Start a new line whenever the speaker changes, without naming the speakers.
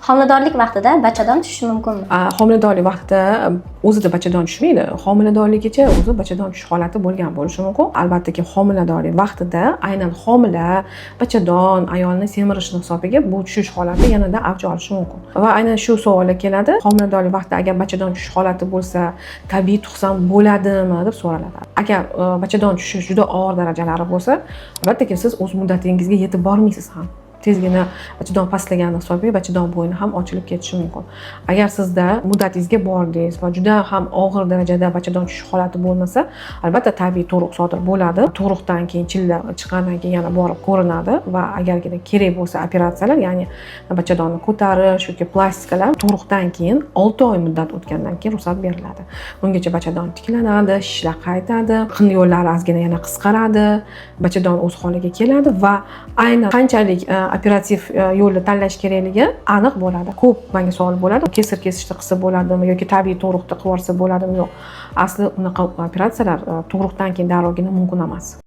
Homiladorlik vaqtida bachadon tushishi mumkinmi?
Homiladorlik vaqtida o'zida bachadon tushmaydi. Homiladorlikgacha o'zi bachadon tushish holati bo'lgan bo'lishi mumkin. Albattaki homiladorlik vaqtida aynan homila bachadon ayolni semirishni hisobiga bu tushish holati yanada avj olishi mumkin. Va aynan shu savolga keladi. Homiladorlik vaqtida agar bachadon tushish holati bo'lsa, tabiiy tug'sam bo'ladimi deb so'raladi. Agar bachadon tushish juda og'ir darajalari bo'lsa, albattaki siz o'z muddatingizga yetib bormaysiz ham. Tezgina bachadon pastlagani hisobiga bachadon bo'yni ham ochilib ketishi mumkin. Agar sizda muddatingizga bordingiz va juda ham og'ir darajada bachadon tushish holati bo'lmasa, albatta tabiiy tug'ruq sodir bo'ladi. Tug'ruqdan keyin chilla chiqqandan keyin yana borib ko'rinadi va agargina kerak bo'lsa operatsiyalar, ya'ni bachadonni ko'tarish yoki plastikalar tug'ruqdan keyin 6 oy muddat o'tgandan keyin ruxsat beriladi. Bungacha bachadon tiklanadi, shishlar qaytadi, hind yo'llari ozgina yana qisqaradi, bachadon o'z holiga keladi va aynan qanchalik operativ yo'lni tanlash kerakligi aniq bo'ladi. Ko'p menga savol bo'ladi. Kesir kesishda qilsa bo'ladimi yoki tabiiy tug'ruqda qilib yuborsa bo'ladimi? Yo'q. Asli unaqa operatsiyalar tug'ruqdan keyin darrogina mumkin emas.